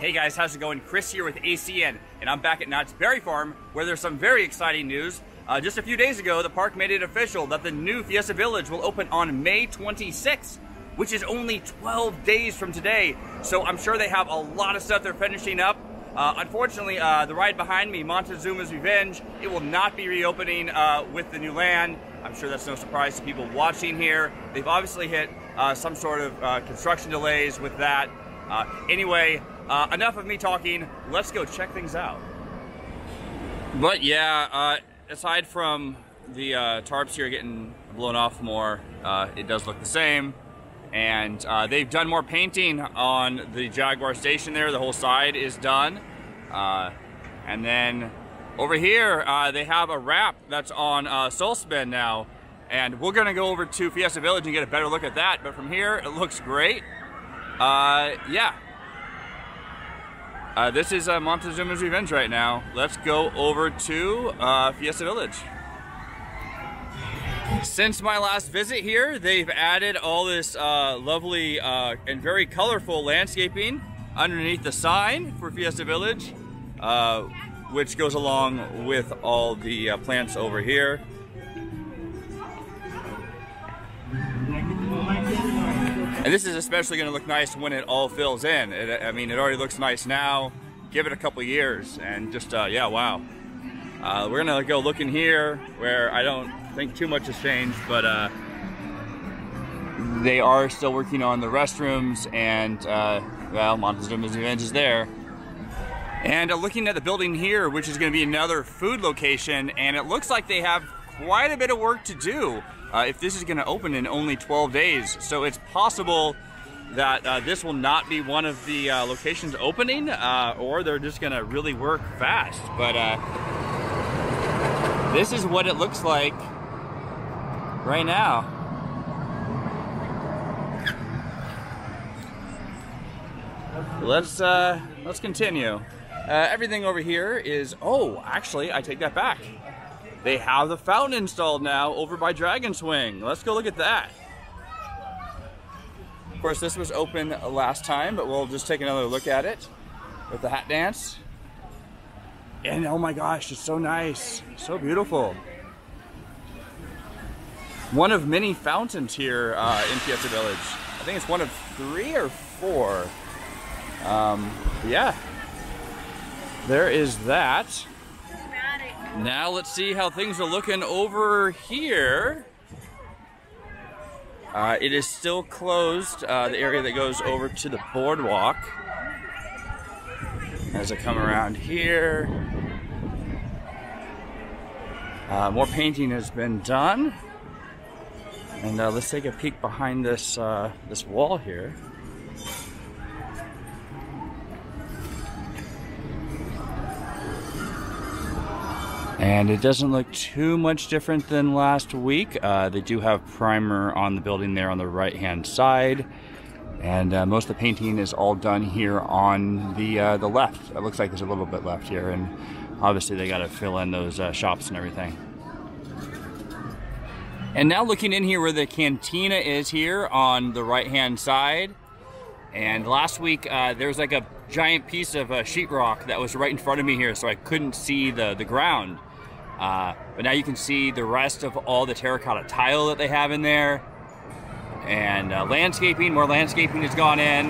Hey guys, how's it going? Chris here with ACN, and I'm back at Knott's Berry Farm, where there's some very exciting news. Just a few days ago, the park made it official that the new Fiesta Village will open on May 26th, which is only 12 days from today. So I'm sure they have a lot of stuff they're finishing up. Unfortunately, the ride behind me, Montezooma's Revenge, it will not be reopening with the new land. I'm sure that's no surprise to people watching here. They've obviously hit some sort of construction delays with that. Anyway, enough of me talking. Let's go check things out. But yeah, aside from the tarps here getting blown off more, it does look the same. And they've done more painting on the Jaguar station there. The whole side is done. And then over here, they have a wrap that's on Soul Spin now. And we're gonna go over to Fiesta Village and get a better look at that. But from here, it looks great. Yeah. This is Montezooma's Revenge right now. Let's go over to Fiesta Village. Since my last visit here, they've added all this lovely and very colorful landscaping underneath the sign for Fiesta Village, which goes along with all the plants over here. And this is especially going to look nice when it all fills in. I mean, it already looks nice now. Give it a couple years and just, yeah, wow. We're going to go look in here where I don't think too much has changed, but they are still working on the restrooms and, well, Montezooma's Revenge is there. And looking at the building here, which is going to be another food location, and it looks like they have quite a bit of work to do. If this is going to open in only 12 days. So it's possible that this will not be one of the locations opening, or they're just going to really work fast. But this is what it looks like right now. Let's continue. Everything over here is, oh, actually, I take that back. They have the fountain installed now over by Dragon Swing. Let's go look at that. Of course, this was open last time, but we'll just take another look at it with the hat dance. And oh my gosh, it's so nice, so beautiful. One of many fountains here in Fiesta Village. I think it's one of 3 or 4. Yeah, there is that. Now let's see how things are looking over here. It is still closed, the area that goes over to the boardwalk. As I come around here, more painting has been done. And let's take a peek behind this, this wall here. And it doesn't look too much different than last week. They do have primer on the building there on the right-hand side. And most of the painting is all done here on the left. It looks like there's a little bit left here. And obviously they got to fill in those shops and everything. And now looking in here where the cantina is here on the right-hand side. And last week there was like a giant piece of sheetrock that was right in front of me here, so I couldn't see the ground. But now you can see the rest of all the terracotta tile that they have in there. And landscaping, more landscaping has gone in.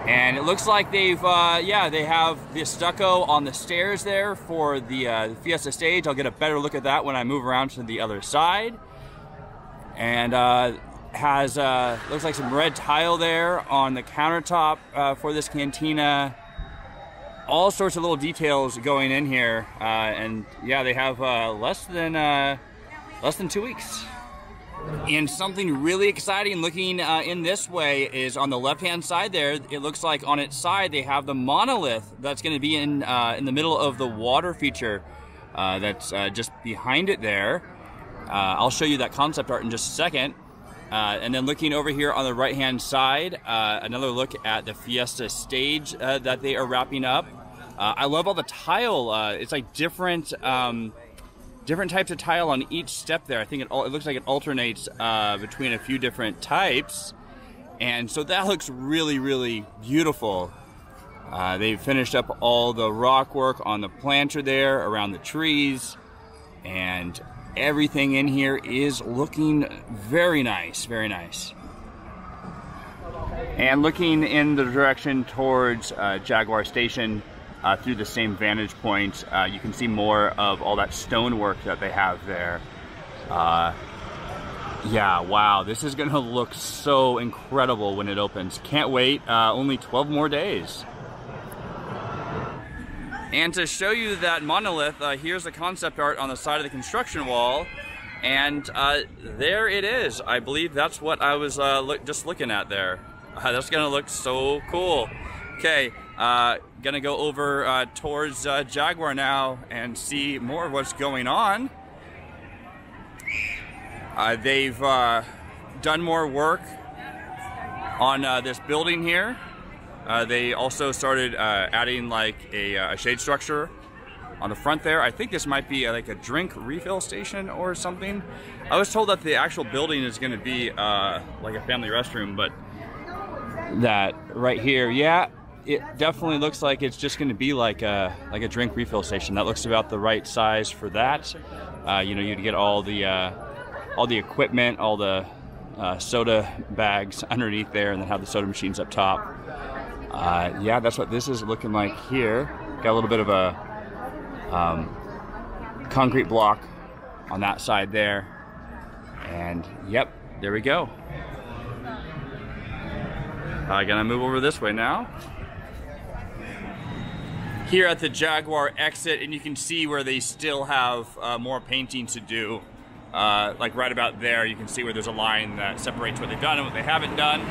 And it looks like they've, yeah, they have the stucco on the stairs there for the Fiesta stage. I'll get a better look at that when I move around to the other side. And has, looks like some red tile there on the countertop for this cantina. All sorts of little details going in here, and yeah, they have less than 2 weeks. And something really exciting looking in this way is on the left-hand side there. It looks like on its side they have the monolith that's going to be in the middle of the water feature that's just behind it there. I'll show you that concept art in just a second. And then looking over here on the right-hand side, another look at the Fiesta stage that they are wrapping up. I love all the tile. It's like different types of tile on each step there. I think it looks like it alternates between a few different types. And so that looks really, really beautiful. They finished up all the rock work on the planter there around the trees, and everything in here is looking very nice, very nice. And looking in the direction towards Jaguar Station through the same vantage point, you can see more of all that stonework that they have there. Yeah, wow, this is gonna look so incredible when it opens. Can't wait, only 12 more days. And to show you that monolith, here's the concept art on the side of the construction wall. And there it is. I believe that's what I was just looking at there. That's gonna look so cool. Okay, gonna go over towards Jaguar now and see more of what's going on. They've done more work on this building here. They also started adding like a shade structure on the front there. I think this might be like a drink refill station or something. I was told that the actual building is going to be like a family restroom, but that right here, yeah, it definitely looks like it's just going to be like a drink refill station. That looks about the right size for that. You know, you'd get all the equipment, all the soda bags underneath there, and then have the soda machines up top. Yeah, that's what this is looking like here. Got a little bit of a concrete block on that side there. And yep, there we go. Gonna move over this way now. Here at the Jaguar exit, and you can see where they still have more painting to do. Like right about there, you can see where there's a line that separates what they've done and what they haven't done.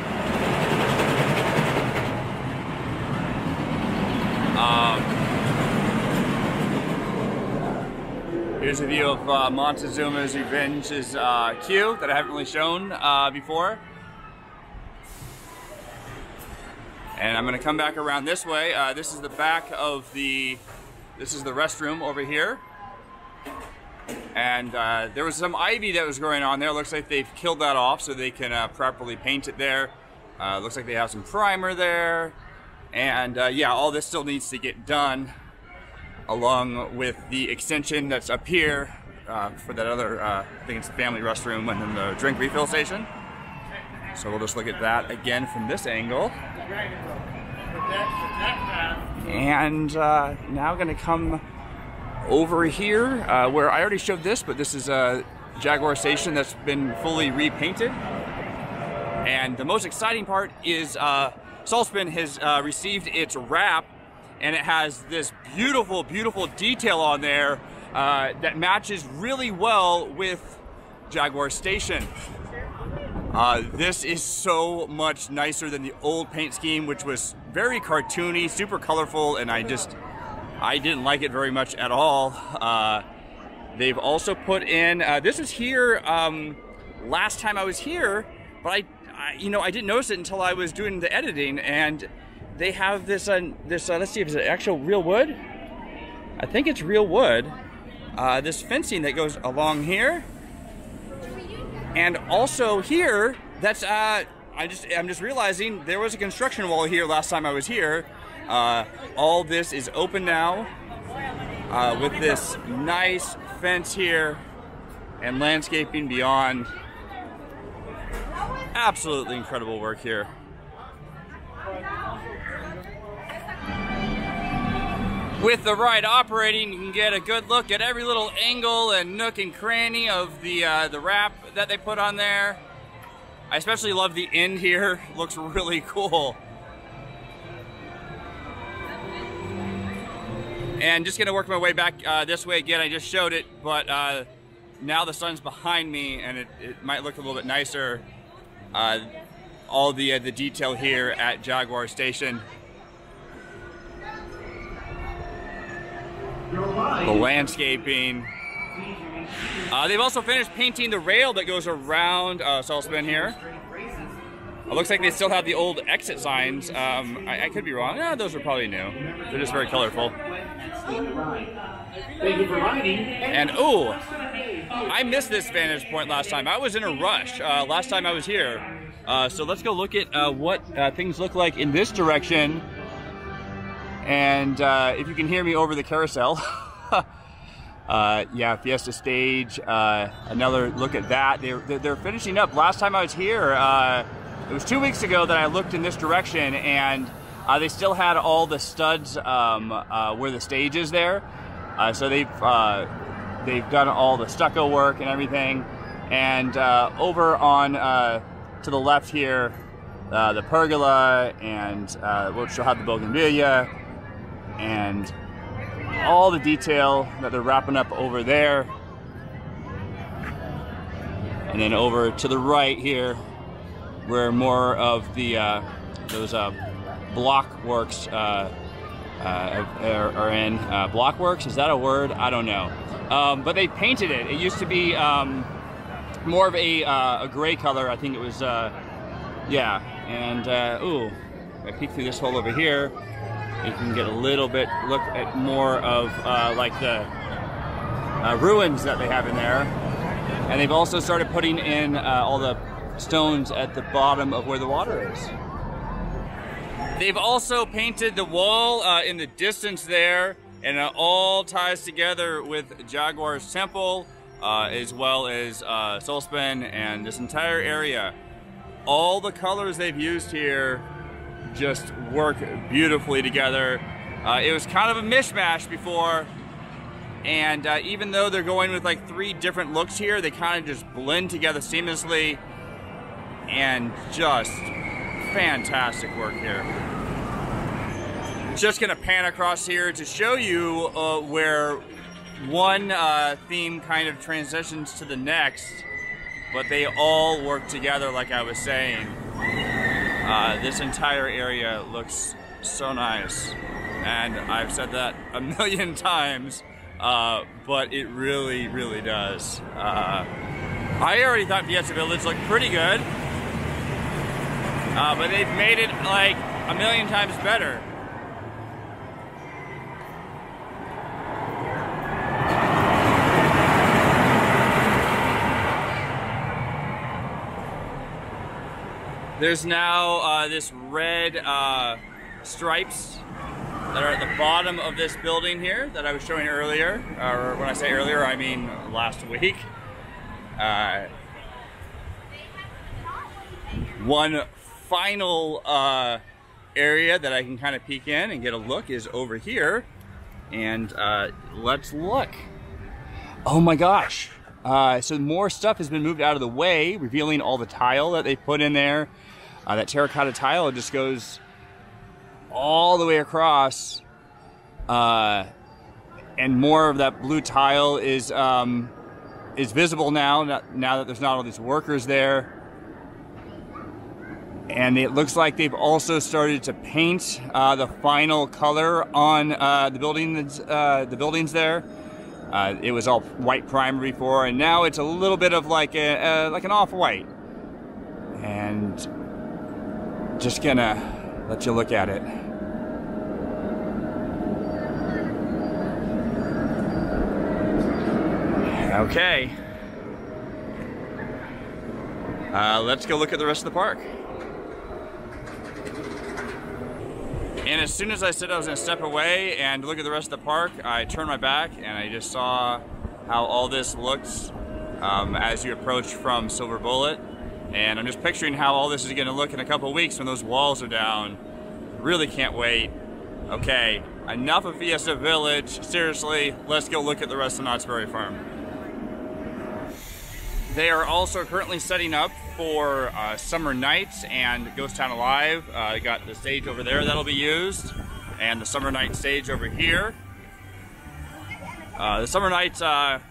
Here's a view of Montezooma's Revenge's queue that I haven't really shown before. And I'm gonna come back around this way. This is the back of this is the restroom over here. And there was some ivy that was growing on there. Looks like they've killed that off so they can properly paint it there. Looks like they have some primer there. And yeah, all this still needs to get done, along with the extension that's up here for that other, I think it's the family restroom and then the drink refill station. So we'll just look at that again from this angle. And now gonna come over here where I already showed this, but this is a Jaguar Station that's been fully repainted. And the most exciting part is Saltspin has received its wrap, and it has this beautiful, beautiful detail on there that matches really well with Jaguar Station. This is so much nicer than the old paint scheme, which was very cartoony, super colorful, and I didn't like it very much at all. They've also put in, this was here last time I was here, but you know, I didn't notice it until I was doing the editing, and they have this, let's see if it's actual real wood. I think it's real wood. This fencing that goes along here. And also here, that's, I'm just realizing there was a construction wall here last time I was here. All this is open now with this nice fence here and landscaping beyond. Absolutely incredible work here. With the right operating, you can get a good look at every little angle and nook and cranny of the wrap that they put on there. I especially love the end here. Looks really cool. And just gonna work my way back this way again. I just showed it, but now the sun's behind me, and it might look a little bit nicer. All the detail here at Jaguar Station. The landscaping. They've also finished painting the rail that goes around Saltspin here. It looks like they still have the old exit signs. I could be wrong. Yeah, those are probably new. They're just very colorful. And oh, I missed this vantage point last time. I was in a rush last time I was here. So let's go look at what things look like in this direction. And if you can hear me over the carousel, yeah, Fiesta stage, another look at that. They're finishing up. Last time I was here, it was 2 weeks ago that I looked in this direction, and they still had all the studs where the stage is there. So they've done all the stucco work and everything. And over on to the left here, the pergola, and which will have the bougainvillea, and all the detail that they're wrapping up over there. And then over to the right here, where more of the those block works are in. Block works, is that a word? I don't know. But they painted it. It used to be more of a gray color. I think it was, yeah. And ooh, I peek through this hole over here, you can get a little bit look at more of like the ruins that they have in there. And they've also started putting in all the stones at the bottom of where the water is. They've also painted the wall in the distance there, and it all ties together with Jaguar's Temple, as well as Soulspin and this entire area. All the colors they've used here just work beautifully together. It was kind of a mishmash before, and even though they're going with like 3 different looks here, they kind of just blend together seamlessly, and just fantastic work here. Just gonna pan across here to show you where one theme kind of transitions to the next, but they all work together like I was saying. This entire area looks so nice, and I've said that a million times, but it really, really does. I already thought Fiesta Village looked pretty good, but they've made it like a million times better. There's now this red stripes that are at the bottom of this building here that I was showing earlier. Or when I say earlier, I mean last week. One final area that I can kind of peek in and get a look is over here. And let's look. Oh my gosh. So more stuff has been moved out of the way, revealing all the tile that they put in there. That terracotta tile just goes all the way across, and more of that blue tile is visible now that there's not all these workers there. And it looks like they've also started to paint the final color on the buildings there. It was all white primer before, and now it's a little bit of like an off-white. And just gonna let you look at it. Okay. Let's go look at the rest of the park. And as soon as I said I was gonna step away and look at the rest of the park, I turned my back and I just saw how all this looks as you approach from Silver Bullet. And I'm just picturing how all this is gonna look in a couple of weeks when those walls are down. Really can't wait. Okay, enough of Fiesta Village. Seriously, let's go look at the rest of Knott's Berry Farm. They are also currently setting up for Summer Nights and Ghost Town Alive. I got the stage over there that'll be used, and the Summer Night stage over here. The Summer Nights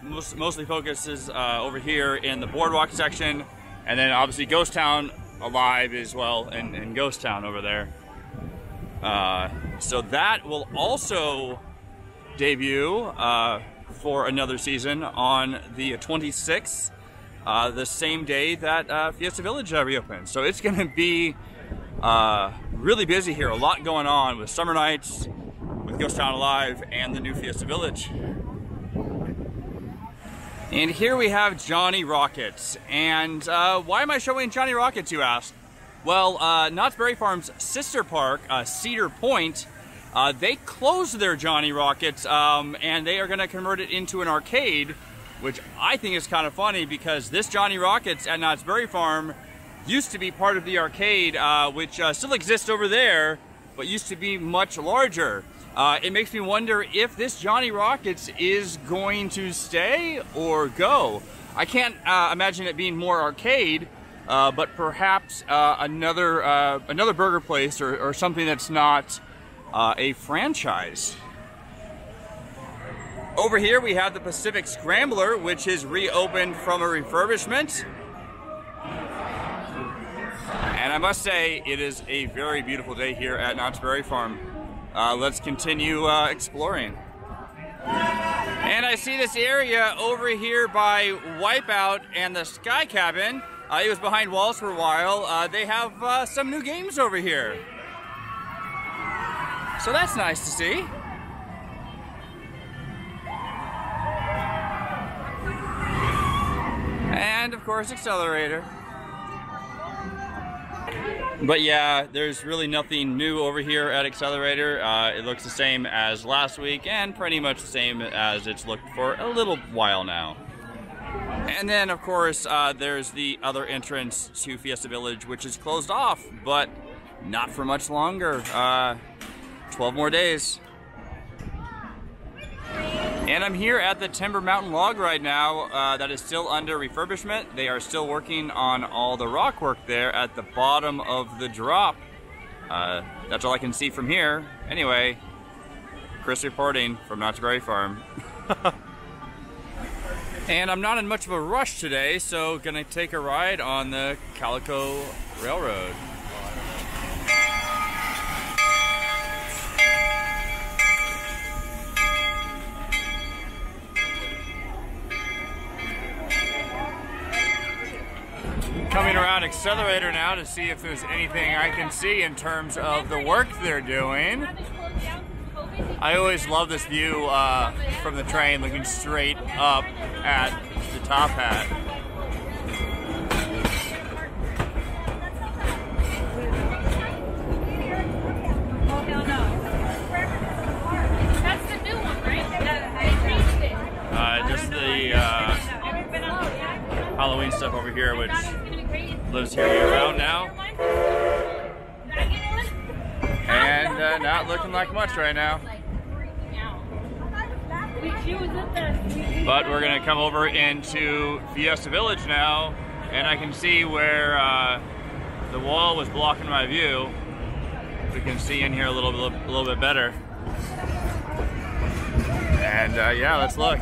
mostly focuses over here in the boardwalk section, and then obviously Ghost Town Alive as well, and Ghost Town over there. So that will also debut for another season on the 26th. The same day that Fiesta Village reopens. So it's gonna be really busy here. A lot going on with Summer Nights, with Ghost Town Alive, and the new Fiesta Village. And here we have Johnny Rockets. And why am I showing Johnny Rockets, you ask? Well, Knott's Berry Farm's sister park, Cedar Point, They closed their Johnny Rockets, and they are going to convert it into an arcade, which I think is kind of funny because this Johnny Rockets at Knott's Berry Farm used to be part of the arcade, which still exists over there, but used to be much larger. It makes me wonder if this Johnny Rockets is going to stay or go. I can't imagine it being more arcade, but perhaps another burger place or something that's not a franchise. Over here we have the Pacific Scrambler, which is reopened from a refurbishment. And I must say, it is a very beautiful day here at Knott's Berry Farm. Let's continue exploring. And I see this area over here by Wipeout and the Sky Cabin. It was behind walls for a while. They have some new games over here. So that's nice to see. And of course, Xcelerator. But yeah, there's really nothing new over here at Xcelerator. It looks the same as last week and pretty much the same as it's looked for a little while now. And then of course, there's the other entrance to Fiesta Village, which is closed off, but not for much longer. 12 more days. And I'm here at the Timber Mountain Log right now. That is still under refurbishment. They are still working on all the rock work there at the bottom of the drop. That's all I can see from here. Anyway, Chris reporting from Knott's Berry Farm. And I'm not in much of a rush today, so gonna take a ride on the Calico Railroad. Coming around Xcelerator now to see if there's anything I can see in terms of the work they're doing. I always love this view from the train looking straight up at the top hat. That's the new one, right? They changed it. Just the Halloween stuff over here, which lives here year-round now. And not looking like much right now. But we're gonna come over into Fiesta Village now, and I can see where the wall was blocking my view. We can see in here a little bit better. And yeah, let's look.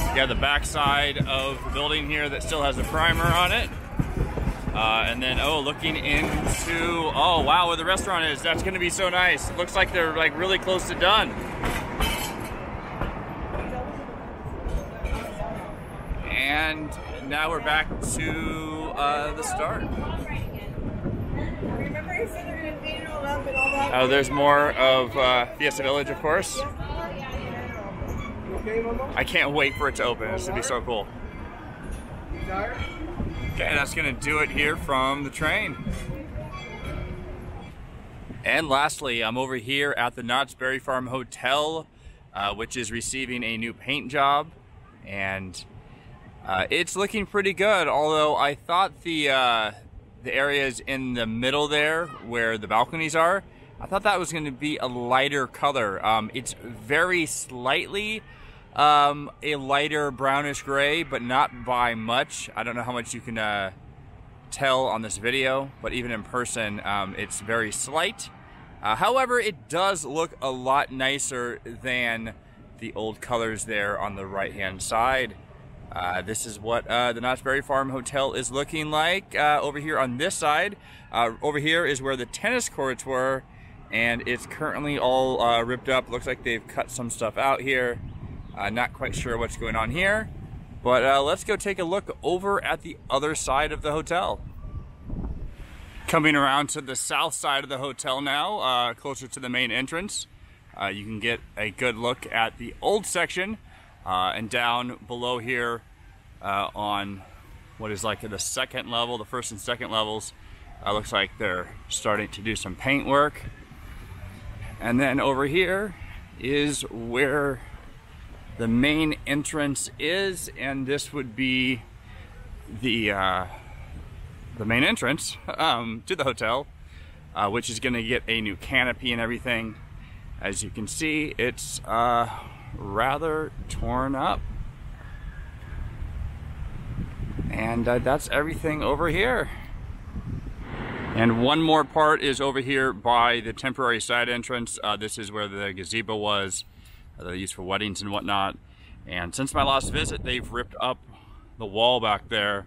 You got the back side of the building here that still has the primer on it. And then, oh, looking into, oh, wow, where the restaurant is. That's going to be so nice. It looks like they're like really close to done. And now we're back to the start. Oh, there's more of Fiesta Village, of course. I can't wait for it to open. This would be so cool. Okay, that's gonna do it here from the train. And lastly, I'm over here at the Knott's Berry Farm Hotel, which is receiving a new paint job, and it's looking pretty good. Although I thought the areas in the middle there, where the balconies are, I thought that was going to be a lighter color. It's very slightly a lighter brownish gray, but not by much. I don't know how much you can tell on this video, but even in person, it's very slight. However, it does look a lot nicer than the old colors there on the right-hand side. This is what the Knott's Berry Farm Hotel is looking like over here on this side. Over here is where the tennis courts were, and it's currently all ripped up. Looks like they've cut some stuff out here. Not quite sure what's going on here, but let's go take a look over at the other side of the hotel. Coming around to the south side of the hotel now, closer to the main entrance. You can get a good look at the old section, and down below here on what is like the second level, the first and second levels, Looks like they're starting to do some paint work. And then over here is where the main entrance is, and this would be the main entrance to the hotel, which is going to get a new canopy and everything. As you can see, it's rather torn up. And that's everything over here. And one more part is over here by the temporary side entrance. This is where the gazebo was, they used for weddings and whatnot. And since my last visit, they've ripped up the wall back there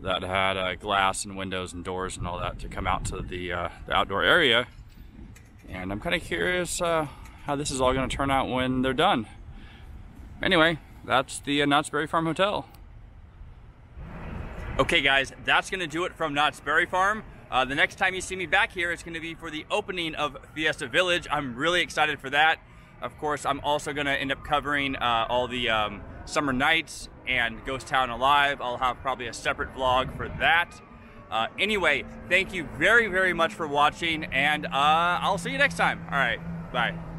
that had glass and windows and doors and all that to come out to the outdoor area. And I'm kind of curious how this is all going to turn out when they're done. Anyway, that's the Knott's Berry Farm Hotel. Okay guys, that's going to do it from Knott's Berry Farm. The next time you see me back here, it's going to be for the opening of Fiesta Village. I'm really excited for that. Of course, I'm also going to end up covering all the summer nights and Ghost Town Alive. I'll have probably a separate vlog for that. Anyway, thank you very, very much for watching, and I'll see you next time. All right, bye.